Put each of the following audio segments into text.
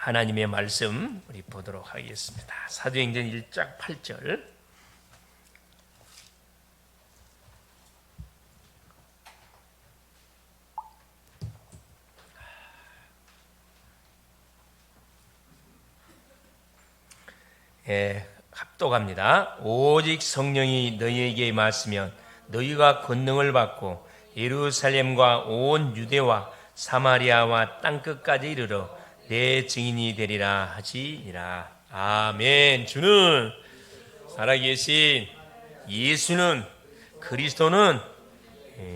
하나님의 말씀 우리 보도록 하겠습니다. 사도행전 1장 8절. 합독합니다. 오직 성령이 너희에게 임하시면 너희가 권능을 받고 예루살렘과 온 유대와 사마리아와 땅끝까지 이르러 내 증인이 되리라 하시니라. 아멘. 주는 살아계신 예수는 그리스도는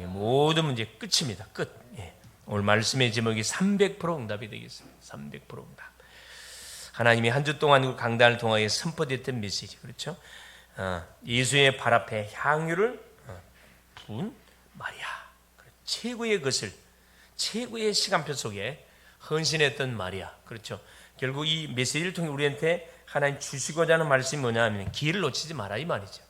모든 문제 끝입니다. 끝. 오늘 말씀의 제목이 300% 응답이 되겠습니다. 300% 응답. 하나님이 한 주 동안 그 강단을 통하여 선포됐던 메시지, 그렇죠? 예수의 발 앞에 향유를 부은 마리아, 최고의 것을 최고의 시간표 속에 헌신했던 마리아, 그렇죠? 결국 이 메시지를 통해 우리한테 하나님 주시고자 하는 말씀이 뭐냐 하면 기회를 놓치지 마라 이 말이죠.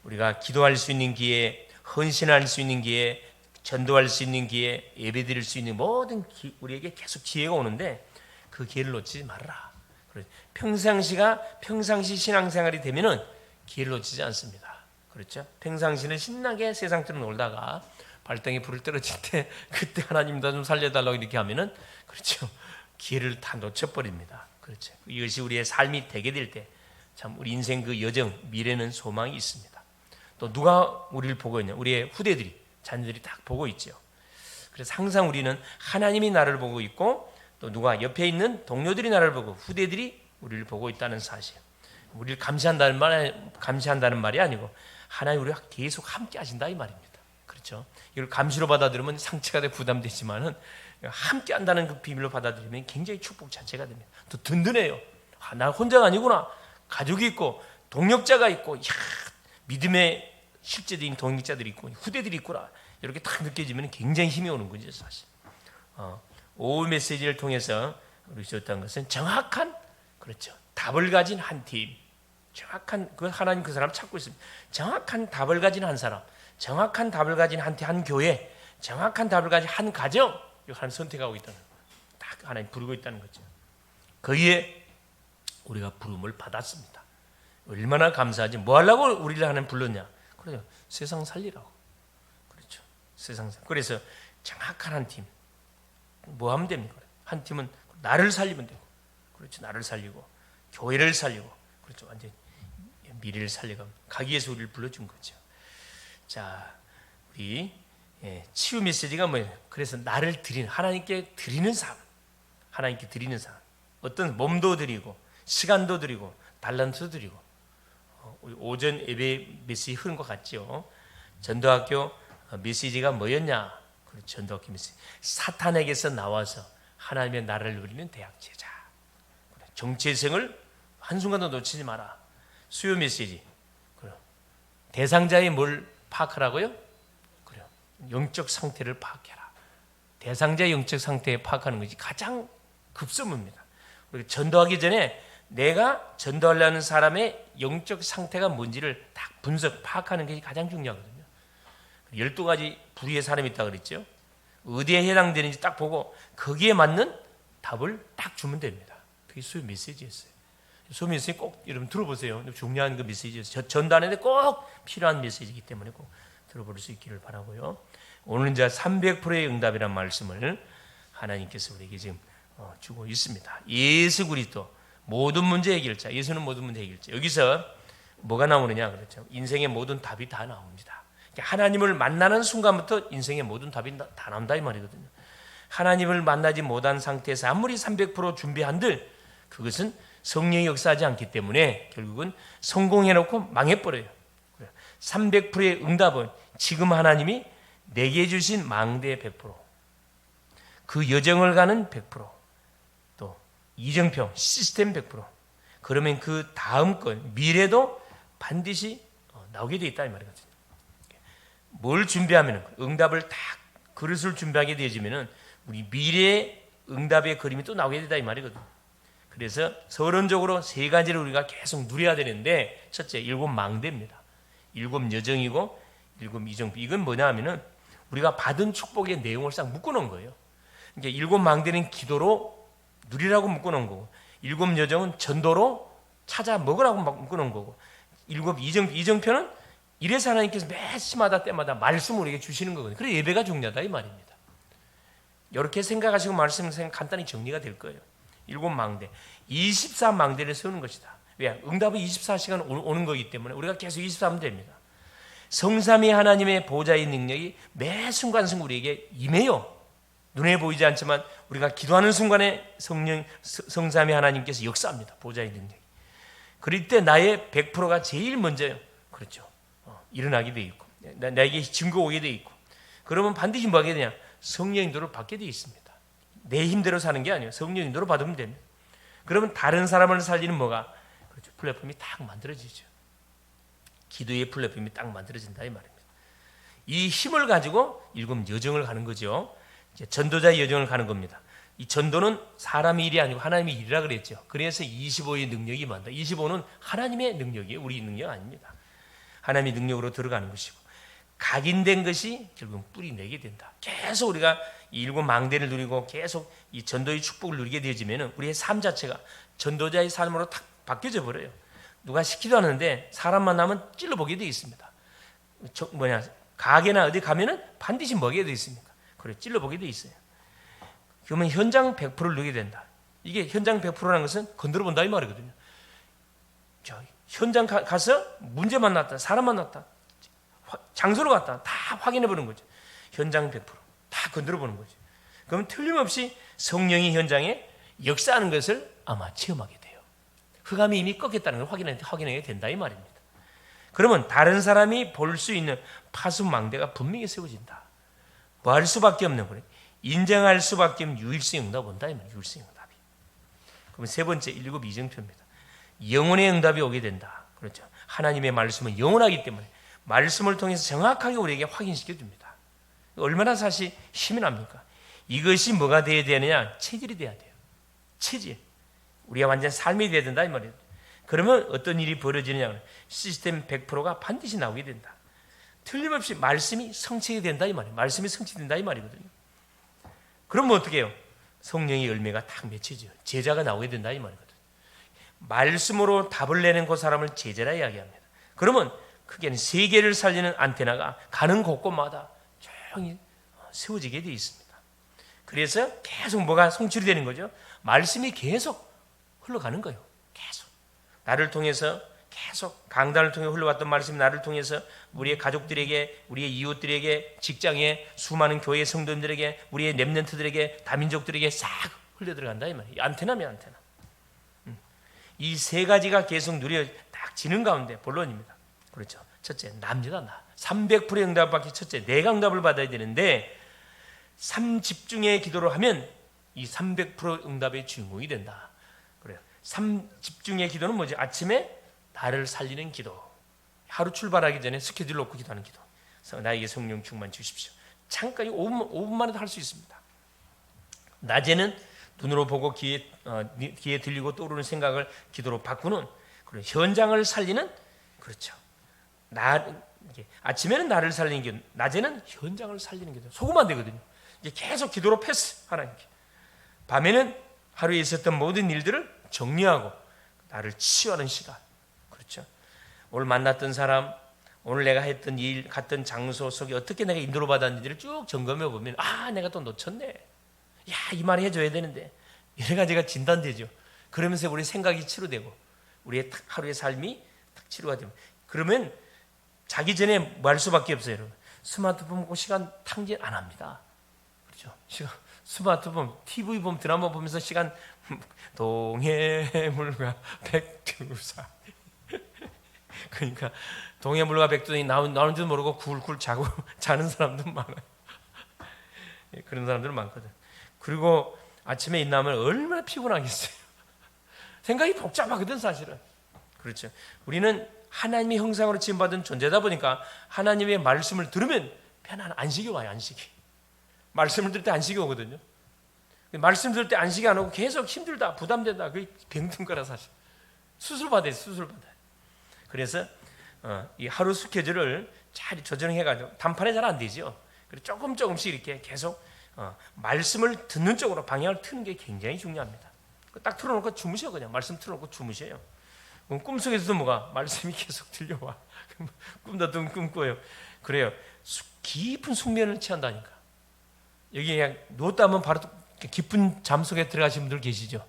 우리가 기도할 수 있는 기회, 헌신할 수 있는 기회, 전도할 수 있는 기회, 예배드릴 수 있는 모든 우리에게 계속 기회가 오는데 그 기회를 놓치지 말아라. 평상시 신앙생활이 되면은 기회를 놓치지 않습니다. 그렇죠? 평상시는 신나게 세상처럼 놀다가 발등에 불을 떨어질 때 그때 하나님 나 좀 살려달라고 이렇게 하면은 그렇죠? 기회를 다 놓쳐버립니다. 그렇죠? 이것이 우리의 삶이 되게 될 때 참 우리 인생 그 여정, 미래는 소망이 있습니다. 또 누가 우리를 보고 있냐? 우리의 후대들이, 자녀들이 딱 보고 있죠. 그래서 항상 우리는 하나님이 나를 보고 있고 또 누가 옆에 있는 동료들이 나를 보고 후대들이 우리를 보고 있다는 사실. 우리를 감시한다는 말이 아니고 하나님 우리가 계속 함께 하신다 이 말입니다. 그렇죠? 이걸 감시로 받아들이면 상처가 돼 부담되지만은 함께 한다는 그 비밀로 받아들이면 굉장히 축복 자체가 됩니다. 또 든든해요. 나 혼자가 아니구나. 가족이 있고 동력자가 있고 믿음의 실제적인 동력자들이 있고 후대들이 있구나. 이렇게 딱 느껴지면 굉장히 힘이 오는 거죠, 사실. 오후 메시지를 통해서 우리 주었던 것은 정확한, 그렇죠, 답을 가진 한 팀, 정확한 그 하나님 그 사람 찾고 있습니다. 정확한 답을 가진 한 사람, 정확한 답을 가진 한 교회, 정확한 답을 가진 한 가정, 하나님 선택하고 있다는, 딱 하나님 부르고 있다는 거죠. 거기에 우리가 부름을 받았습니다. 얼마나 감사하지. 뭐 하려고 우리를 하나님 불렀냐? 그래요. 세상 살리라고. 그렇죠. 세상 살. 그래서 정확한 한 팀. 뭐 하면 됩니까? 한 팀은 나를 살리면 되고, 그렇죠. 나를 살리고, 교회를 살리고, 그렇죠. 완전 미래를 살리고, 가기 위해서 우리를 불러준 거죠. 자, 우리 치유 메시지가 뭐예요? 그래서 나를 드리는, 하나님께 드리는 삶, 하나님께 드리는 삶. 어떤 몸도 드리고, 시간도 드리고, 달란트도 드리고. 우리 오전 예배 메시지 흐른 것 같죠? 전도학교 메시지가 뭐였냐? 전도학교 메시지. 사탄에게서 나와서 하나님의 나라를 누리는 대학 제자. 정체성을 한순간도 놓치지 마라. 수요 메시지. 대상자의 뭘 파악하라고요? 그래요. 영적 상태를 파악해라. 대상자의 영적 상태에 파악하는 것이 가장 급선무입니다. 우리가 전도하기 전에 내가 전도하려는 사람의 영적 상태가 뭔지를 딱 분석, 파악하는 것이 가장 중요하거든요. 12가지 부류의 사람이 있다고 그랬죠. 어디에 해당되는지 딱 보고 거기에 맞는 답을 딱 주면 됩니다. 그게 수요 메시지였어요. 수요 메시지 꼭 여러분 들어보세요. 중요한 그 메시지였어요. 전도하는데 꼭 필요한 메시지이기 때문에 꼭 들어볼 수 있기를 바라고요. 오늘 이제 300%의 응답이란 말씀을 하나님께서 우리에게 지금 주고 있습니다. 예수 그리스도 모든 문제 해결자. 예수는 모든 문제 해결자. 여기서 뭐가 나오느냐 그렇죠. 인생의 모든 답이 다 나옵니다. 하나님을 만나는 순간부터 인생의 모든 답이 다 나온다 이 말이거든요. 하나님을 만나지 못한 상태에서 아무리 300% 준비한들 그것은 성령이 역사하지 않기 때문에 결국은 성공해놓고 망해버려요. 300%의 응답은 지금 하나님이 내게 주신 망대의 100%, 그 여정을 가는 100%, 또 이정평 시스템 100%. 그러면 그 다음 건 미래도 반드시 나오게 돼 있다 이 말이거든요. 뭘 준비하면 응답을 딱 그릇을 준비하게 되어지면은 우리 미래의 응답의 그림이 또 나오게 되다 이 말이거든요. 그래서 서론적으로 세 가지를 우리가 계속 누려야 되는데, 첫째 7 망대입니다. 7 여정이고 7 이정표. 이건 뭐냐 하면은 우리가 받은 축복의 내용을 싹 묶어놓은 거예요. 그러니까 7 망대는 기도로 누리라고 묶어놓은 거고, 7 여정은 전도로 찾아 먹으라고 묶어놓은 거고, 7 이정표는 이래서 하나님께서 매시마다 때마다 말씀을 우리에게 주시는 거거든요. 그래서 예배가 중요하다 이 말입니다. 이렇게 생각하시고 말씀 간단히 정리가 될 거예요. 7망대, 24망대를 세우는 것이다. 왜? 응답은 24시간 오는 거기 때문에 우리가 계속 24하면 됩니다. 성삼위 하나님의 보좌의 능력이 매 순간순간 우리에게 임해요. 눈에 보이지 않지만 우리가 기도하는 순간에 성삼위 하나님께서 역사합니다. 보좌의 능력이. 그럴 때 나의 100%가 제일 먼저요. 그렇죠. 일어나게 돼 있고 나에게 증거 오게 돼 있고, 그러면 반드시 뭐 하게 되냐? 성령 인도를 받게 돼 있습니다. 내 힘대로 사는 게 아니에요. 성령 인도를 받으면 됩니다. 그러면 다른 사람을 살리는 뭐가? 그렇죠. 플랫폼이 딱 만들어지죠. 기도의 플랫폼이 딱 만들어진다 이 말입니다. 이 힘을 가지고 7 여정을 가는 거죠. 이제 전도자의 여정을 가는 겁니다. 이 전도는 사람의 일이 아니고 하나님의 일이라 그랬죠. 그래서 25의 능력이 많다. 25는 하나님의 능력이에요. 우리 능력 아닙니다. 하나님의 능력으로 들어가는 것이고, 각인된 것이 결국 뿌리 내게 된다. 계속 우리가 이 7망대를 누리고 계속 이 전도의 축복을 누리게 되어지면 우리의 삶 자체가 전도자의 삶으로 탁 바뀌어져 버려요. 누가 시키도 하는데 사람 만나면 찔러보게 되어 있습니다. 가게나 어디 가면은 반드시 먹게 되어 있습니까? 그래, 찔러보게 되어 있어요. 그러면 현장 100%를 누리게 된다. 이게 현장 100%라는 것은 건드려 본다 이 말이거든요. 현장 가서 문제 만났다, 사람 만났다, 장소로 갔다, 다 확인해 보는 거죠. 현장 100%다 건드려 보는 거죠. 그러면 틀림없이 성령이 현장에 역사하는 것을 아마 체험하게 돼요. 흑암이 이미 꺾였다는 걸 확인하게 된다 이 말입니다. 그러면 다른 사람이 볼 수 있는 파수망대가 분명히 세워진다. 뭐 할 수밖에 없는 거예요. 인정할 수밖에 없는 유일성 응답 온다 이 말이에요. 유일성 응답이. 그러면 세 번째 7 이정표입니다. 영혼의 응답이 오게 된다. 그렇죠. 하나님의 말씀은 영원하기 때문에 말씀을 통해서 정확하게 우리에게 확인시켜 줍니다. 얼마나 사실 힘이 납니까? 이것이 뭐가 되어야 되느냐? 체질이 돼야 돼요. 체질. 우리가 완전 삶이 돼야 된다 이 말이에요. 그러면 어떤 일이 벌어지느냐? 시스템 100%가 반드시 나오게 된다. 틀림없이 말씀이 성취가 된다 이 말이에요. 말씀이 성취된다 이 말이거든요. 그러면 어떻게 해요? 성령의 열매가 딱 맺혀져요. 제자가 나오게 된다 이 말이거든요. 말씀으로 답을 내는 그 사람을 제자라 이야기합니다. 그러면 크게는 세계를 살리는 안테나가 가는 곳곳마다 조용히 세워지게 되어 있습니다. 그래서 계속 뭐가 성취이 되는 거죠? 말씀이 계속 흘러가는 거예요. 계속 나를 통해서 계속 강단을 통해 흘러왔던 말씀이 나를 통해서 우리의 가족들에게, 우리의 이웃들에게, 직장에 수많은 교회 성도들에게, 우리의 렘넌트들에게, 다민족들에게 싹 흘러 들어간다 이 말이에요. 안테나면 안테나. 이 세 가지가 계속 딱 지는 가운데 본론입니다. 그렇죠. 첫째, 납니다. 나. 300%의 응답을 받기 첫째, 내가 응답을 받아야 되는데 3집중의 기도를 하면 이 300% 응답의 주인공이 된다. 그래요. 3집중의 기도는 뭐지? 아침에 나를 살리는 기도. 하루 출발하기 전에 스케줄 놓고 기도하는 기도. 나에게 성령 충만 주십시오. 잠깐 5분만 해도 할 수 있습니다. 낮에는 눈으로 보고 귀에 들리고 떠오르는 생각을 기도로 바꾸는 그런 현장을 살리는, 그렇죠. 아침에는 나를 살리는 기도, 낮에는 현장을 살리는 기도. 속으면 안 되거든요. 이제 계속 기도로 패스 하나님께. 밤에는 하루에 있었던 모든 일들을 정리하고 나를 치유하는 시간. 그렇죠. 오늘 만났던 사람, 오늘 내가 했던 일, 갔던 장소 속에 어떻게 내가 인도를 받았는지를 쭉 점검해 보면 내가 또 놓쳤네. 이 말 해줘야 되는데. 여러 가지가 진단되죠. 그러면서 우리 생각이 치료되고 우리의 하루의 삶이 딱 치료가 됩니다. 그러면 자기 전에 뭐 할 수밖에 없어요. 여러분. 스마트폰 보고 시간 탕진 안 합니다. 그렇죠. 스마트폰, TV 보면 드라마 보면서 시간 동해물과 백두산. 그러니까 동해물과 백두산이 나오는 줄 모르고 굴굴 자고 자는 사람들 많아요. 그런 사람들 많거든. 그리고 아침에 일어나면 얼마나 피곤하겠어요. 생각이 복잡하거든 사실은. 그렇죠. 우리는 하나님의 형상으로 지음받은 존재다 보니까 하나님의 말씀을 들으면 편안 안식이 와요. 안식이. 말씀을 들을 때 안식이 오거든요. 말씀 들을 때 안식이 안 오고 계속 힘들다, 부담된다. 그게 병든 거라 사실. 수술 받아요. 그래서 이 하루 스케줄을 잘 조정해가지고 단판에 잘 안 되죠. 그래서 조금씩 이렇게 계속 말씀을 듣는 쪽으로 방향을 트는 게 굉장히 중요합니다. 딱 틀어놓고 주무셔. 그냥 말씀 틀어놓고 주무셔요. 그럼 꿈속에서도 뭐가 말씀이 계속 들려와. 꿈도 꿈꿔요. 그래요. 깊은 숙면을 취한다니까. 여기 그냥 누웠다 하면 바로 깊은 잠 속에 들어가신 분들 계시죠?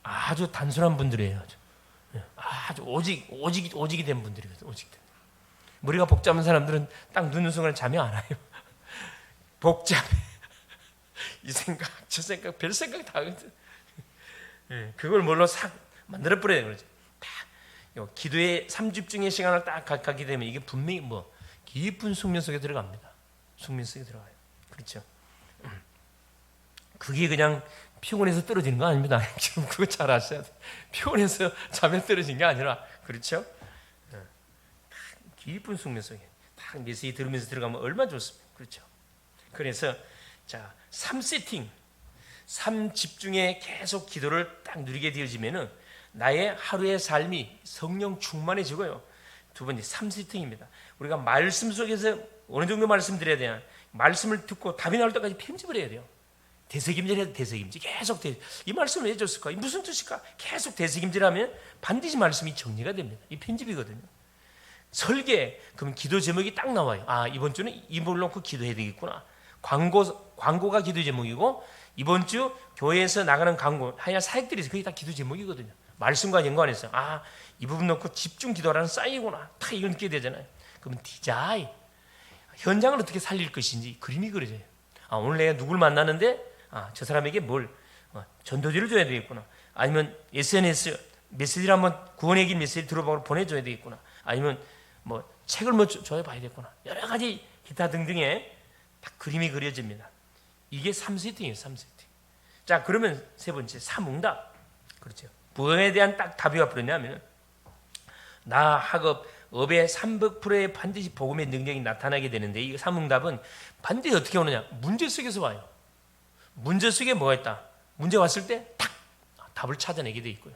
아주 단순한 분들이에요. 아주 오직이 된 분들이거든요. 오직이 된. 머리가 복잡한 사람들은 딱 누는 순간 잠이 안 와요. 복잡해. 이 생각, 저 생각, 별 생각 다 하거든. 그걸 뭘로 싹 만들어버려야 되는 거죠. 딱 기도의 3집중의 시간을 딱 갖게 되면 이게 분명히 뭐 깊은 숙면 속에 들어갑니다. 숙면 속에 들어가요. 그렇죠. 그게 그냥 피곤해서 떨어지는 거 아닙니다. 지금 그거 잘 아셔야 돼요. 피곤해서 잠에 떨어진 게 아니라, 그렇죠? 깊은 숙면 속에 딱 메시지 들으면서 들어가면 얼마나 좋습니까? 그렇죠? 그래서 자, 3세팅, 3집중에 계속 기도를 딱 누리게 되어지면은 나의 하루의 삶이 성령 충만해지고요. 두 번째 3세팅입니다. 우리가 말씀 속에서 어느 정도 말씀 드려야 되나? 말씀을 듣고 답이 나올 때까지 편집을 해야 돼요. 되새김질해야 돼. 되새김질 계속 이 말씀을 왜 줬을까? 무슨 뜻일까? 계속 되새김질하면 반드시 말씀이 정리가 됩니다. 이 편집이거든요. 설계, 그럼 기도 제목이 딱 나와요. 아, 이번 주는 이걸 놓고 기도해야 되겠구나. 광고가 기도 제목이고, 이번 주 교회에서 나가는 광고, 하여 사역들이 그게 다 기도 제목이거든요. 말씀과 연관해서, 아, 이 부분 놓고 집중 기도하라는 사이구나. 다 이걸 느끼게 되잖아요. 그러면 디자인, 현장을 어떻게 살릴 것인지 그림이 그려져요. 아, 오늘 내가 누굴 만나는데, 아, 저 사람에게 뭘, 전도지를 줘야 되겠구나. 아니면 SNS 메시지를 한번 구원의 길 메시지를 들어보고 보내줘야 되겠구나. 아니면 뭐 책을 뭐 줘야 봐야 되겠구나. 여러 가지 기타 등등의 딱 그림이 그려집니다. 이게 3세팅이에요. 3세팅. 자, 그러면 세 번째 3응답. 그렇죠. 부흥에 대한 딱 답이 와버렸냐면, 나 학업 업의 300%의 반드시 복음의 능력이 나타나게 되는데, 이 3응답은 반드시 어떻게 오느냐? 문제 속에서 와요. 문제 속에 뭐가 있다? 문제 왔을 때 탁 답을 찾아내게 돼 있고요.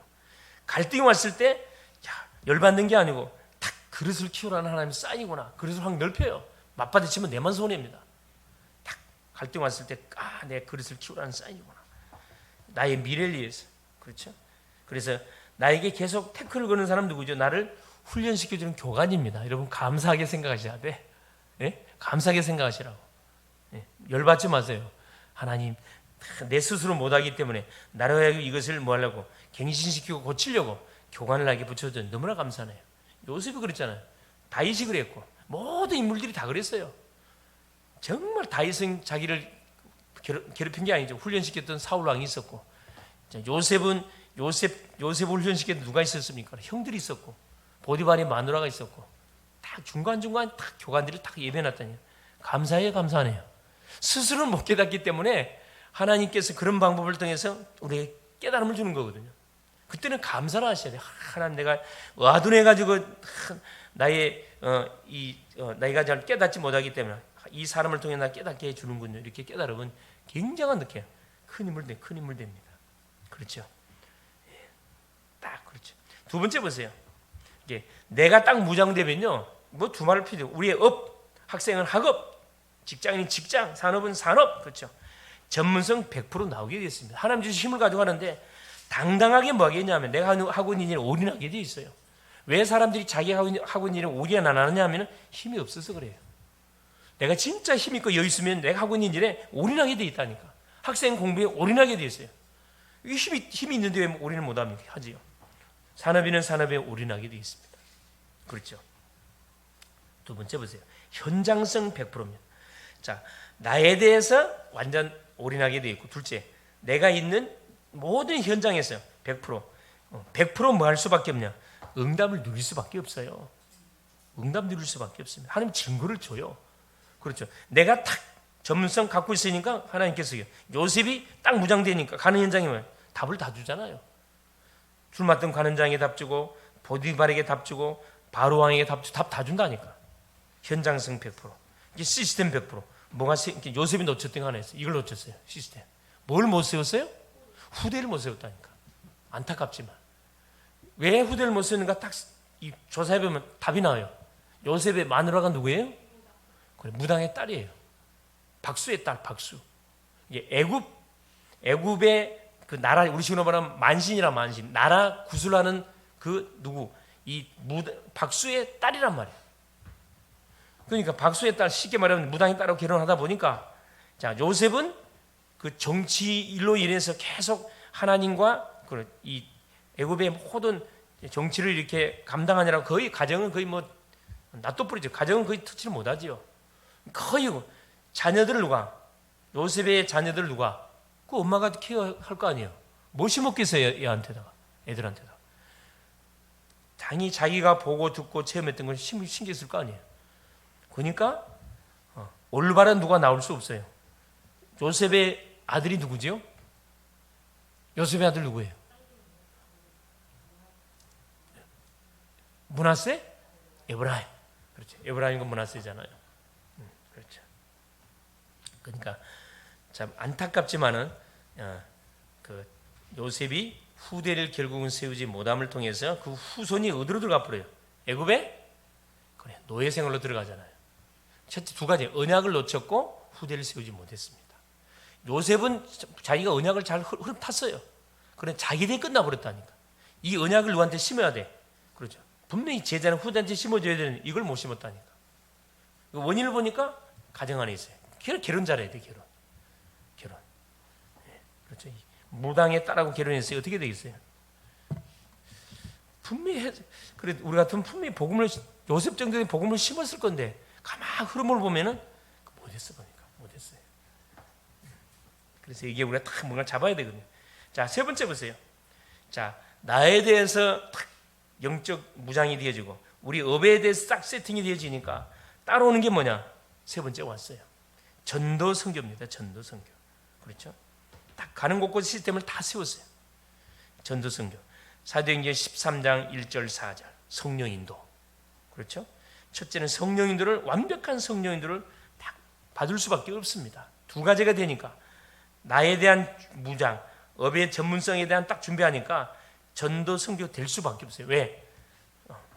갈등이 왔을 때, 야, 열받는 게 아니고 탁 그릇을 키우라는 하나님의 사인이구나. 그릇을 확 넓혀요. 맞받아치면 내만 손해입니다. 탁 갈등 왔을 때, 아, 내 그릇을 키우라는 사인이구나. 나의 미래를 위해서. 그렇죠? 그래서 나에게 계속 태클을 거는 사람 누구죠? 나를 훈련시켜주는 교관입니다. 여러분 감사하게 생각하셔야 돼. 예? 감사하게 생각하시라고. 예? 열받지 마세요. 하나님, 내 스스로 못하기 때문에 나를 이것을 뭐 하려고 갱신시키고 고치려고 교관을 나에게 붙여줘. 너무나 감사해요. 요셉이 그랬잖아요. 다윗이 그랬고 모든 인물들이 다 그랬어요. 정말 다윗은 자기를 괴롭힌 게 아니죠. 훈련시켰던 사울 왕이 있었고, 요셉을 훈련시켰던 누가 있었습니까? 형들이 있었고, 보디발의 마누라가 있었고, 다 중간중간 다 교관들이 딱 예배해놨다니. 감사해요. 감사하네요. 스스로는 못 깨닫기 때문에 하나님께서 그런 방법을 통해서 우리에게 깨달음을 주는 거거든요. 그때는 감사를 하셔야 돼요. 하나님, 내가 와둔해가지고 나이가 잘 깨닫지 못하기 때문에 이 사람을 통해 나 깨닫게 해주는군요. 이렇게 깨달음은 굉장한 느낌. 큰 힘을 됩니다. 그렇죠? 딱 그렇죠. 두 번째 보세요. 이게 내가 딱 무장되면요, 뭐 두 말을 필요. 우리의 업, 학생은 학업, 직장인은 직장, 산업은 산업. 그렇죠? 전문성 100% 나오게 되었습니다. 하나님 주신 힘을 가지고 하는데 당당하게 뭐 하겠냐면, 내가 하고 있는 일에 올인하게 되어 있어요. 왜 사람들이 자기가 하고 있는 일에 올인 안 하느냐면 힘이 없어서 그래요. 내가 진짜 힘 있고 여유 있으면 내가 하고 있는 일에 올인하게 되어 있다니까. 학생 공부에 올인하게 되어 있어요. 힘이 있는데 왜 올인을 못합니까? 하지요. 산업인은 산업에 올인하게 되어 있습니다. 그렇죠. 두 번째 보세요. 현장성 100%입니다. 자, 나에 대해서 완전 올인하게 되어 있고, 둘째, 내가 있는 모든 현장에서 100% 뭐 할 수밖에 없냐? 응답을 누릴 수밖에 없어요. 응답 누릴 수밖에 없습니다. 하나님 증거를 줘요. 그렇죠. 내가 딱 전문성 갖고 있으니까 하나님께서 요셉이 딱 무장되니까 가는 현장이면 답을 다 주잖아요. 술 맡던 가는 장에 답 주고, 보디발에게 답 주고, 바로 왕에게 답 다 준다니까. 현장성 100%. 이게 시스템 100%. 뭐가 요셉이 놓쳤던 거 하나 있어요. 이걸 놓쳤어요. 시스템. 뭘 못 세웠어요? 후대를 못 세웠다니까. 안타깝지만. 왜 후대를 못 세우는가 딱 조사해보면 답이 나와요. 요셉의 마누라가 누구예요? 그래, 무당의 딸이에요. 박수의 딸 박수. 이게 애굽의 그 나라, 우리 식으로 말하면 만신이라 만신, 나라 구슬하는 그 누구, 이 박수의 딸이란 말이에요. 그러니까 박수의 딸, 쉽게 말하면 무당의 딸하고 결혼하다 보니까, 자, 요셉은 그 정치 일로 인해서 계속 하나님과 이 애굽의 모든 정치를 이렇게 감당하느라고 거의 가정은 거의 뭐 놔둬 버리죠. 가정은 거의 터치를 못하지요. 거의 자녀들을 누가, 요셉의 자녀들 누가, 그 엄마가 케어할 거 아니에요. 뭐 심었겠어요, 애한테다가, 애들한테다가. 당연히 자기가 보고 듣고 체험했던 걸 신경 쓸 거 아니에요. 그러니까 올바른 누가 나올 수 없어요. 요셉의 아들이 누구지요? 요셉의 아들 누구예요? 므낫세? 에브라임. 그렇죠. 에브라임과 므낫세잖아요. 그렇죠. 그러니까 참 안타깝지만은 그 요셉이 후대를 결국은 세우지 못함을 통해서 그 후손이 어디로 들어가 버려요? 애굽에 그래 노예 생활로 들어가잖아요. 첫째 두 가지, 언약을 놓쳤고 후대를 세우지 못했습니다. 요셉은 자기가 언약을 잘 흐름 탔어요. 그런데 자기 대에 끝나버렸다니까. 이 언약을 누구한테 심어야 돼. 그렇죠. 분명히 제자는 후대한테 심어줘야 되는 이걸 못 심었다니까. 원인을 보니까 가정 안에 있어요. 결혼 잘해야 돼. 결혼. 그렇죠. 무당의 딸하고 결혼했어요. 어떻게 되겠어요? 분명히 그래 우리 같으면 분명히 복음을, 요셉 정도의 복음을 심었을 건데 가만 흐름을 보면은 못했어 보니까 못했어요. 그래서 이게 우리가 딱 뭔가 잡아야 되거든요. 자, 세 번째 보세요. 자, 나에 대해서 딱 영적 무장이 되어지고 우리 업에 대해서 딱 세팅이 되어지니까 따라오는 게 뭐냐? 세 번째 왔어요. 전도 선교입니다. 전도 선교. 그렇죠? 딱 가는 곳곳 시스템을 다 세웠어요. 전도 선교. 사도행전 13장 1절 4절 성령 인도. 그렇죠? 첫째는 성령 인도를, 완벽한 성령 인도를 딱 받을 수밖에 없습니다. 두 가지가 되니까 나에 대한 무장, 업의 전문성에 대한 딱 준비하니까 전도 선교 될 수밖에 없어요. 왜?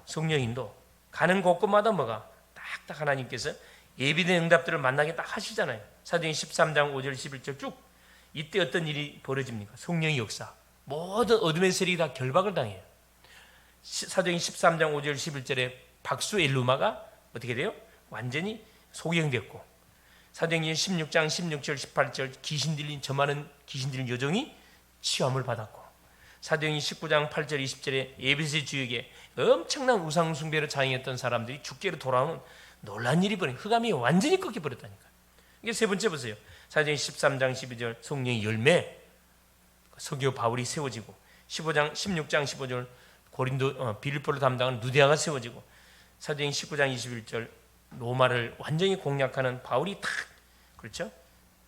성령 인도. 가는 곳곳마다 뭐가 딱딱 하나님께서 예비된 응답들을 만나게 딱 하시잖아요. 사도행전 13장 5절 11절 쭉. 이때 어떤 일이 벌어집니까? 성령의 역사. 모든 어둠의 세력이 다 결박을 당해요. 사도행전 13장 5절 11절에 박수 엘루마가 어떻게 돼요? 완전히 소경됐고, 사도행전 16장 16절 18절 귀신 들린 저 많은 귀신 들린 여종이 치유함을 받았고, 사도행전 19장 8절 20절에 에베소 지역에 엄청난 우상 숭배로 자행했던 사람들이 주께로 돌아오는 놀란 일이 벌어요. 흑암이 완전히 꺾여버렸다니까요. 이게 세 번째 보세요. 사도행전 13장 12절 성령의 열매, 서기오 바울이 세워지고, 16장 15절 고린도 빌립보를 담당하는 누디아가 세워지고, 사도행전 19장 21절 로마를 완전히 공략하는 바울이 탁, 그렇죠?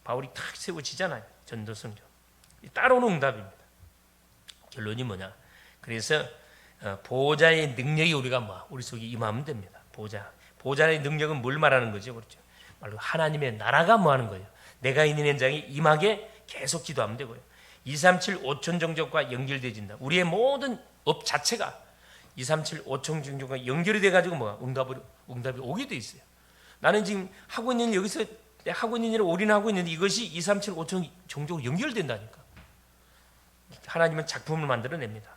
바울이 탁 세워지잖아요. 전도 선교. 따라오는 응답입니다. 결론이 뭐냐? 그래서 보호자의 능력이 우리 속에 임하면 됩니다. 보호자의 능력은 뭘 말하는 거죠? 그렇죠? 말로 하나님의 나라가 뭐 하는 거예요? 내가 있는 현장이 임하게 계속 기도하면 되고요. 237 5천 종족과 연결되어진다. 우리의 모든 업 자체가 237 5천 종족과 연결이 돼가지고 뭐가 응답이 오게 돼 있어요. 나는 지금 하고 있는 여기서 하고 있는 일을 올인하고 있는데 이것이 237 5천 종족으로 연결된다니까. 하나님은 작품을 만들어냅니다.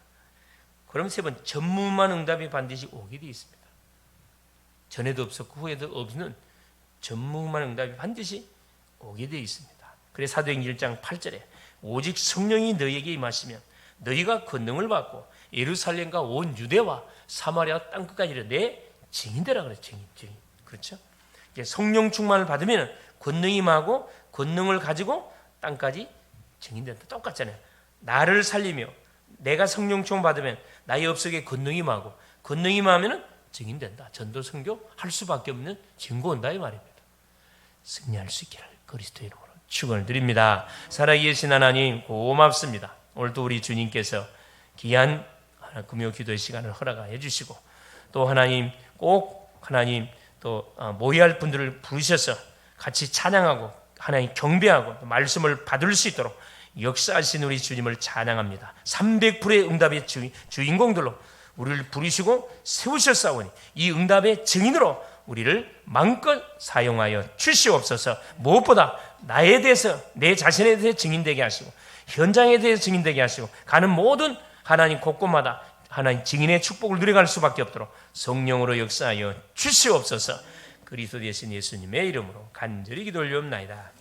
그럼 세 번, 전무한 응답이 반드시 오게 돼 있습니다. 전에도 없었고 후에도 없는 전무한 응답이 반드시 오게 돼 있습니다. 그래서 사도행전 1장 8절에 오직 성령이 너희에게 임하시면 너희가 권능을 받고 예루살렘과 온 유대와 사마리아 땅끝까지 내 증인되라 그래요. 증인. 그렇죠? 성령 충만을 받으면 권능이 임하고 권능을 가지고 땅까지 증인된다. 똑같잖아요. 나를 살리며 내가 성령 충만 받으면 나의 업속에 권능이 임하고 권능이 임하면 증인된다. 전도 선교 할 수밖에 없는 증거 온다 이 말입니다. 승리할 수 있기를 그리스도의 이름으로 축원을 드립니다. 살아계신 하나님 고맙습니다. 오늘도 우리 주님께서 귀한 금요 기도의 시간을 허락해 주시고, 또 하나님 꼭 하나님 또 모여할 분들을 부르셔서 같이 찬양하고 하나님 경배하고 말씀을 받을 수 있도록 역사하신 우리 주님을 찬양합니다. 300%의 응답의 주인공들로 우리를 부르시고 세우셨사오니 이 응답의 증인으로 우리를 마음껏 사용하여 주시옵소서. 무엇보다 나에 대해서, 내 자신에 대해서 증인되게 하시고 현장에 대해서 증인되게 하시고 가는 모든 하나님 곳곳마다 하나님 증인의 축복을 누려갈 수밖에 없도록 성령으로 역사하여 주시옵소서. 그리스도 되신 예수님의 이름으로 간절히 기도 올리옵나이다.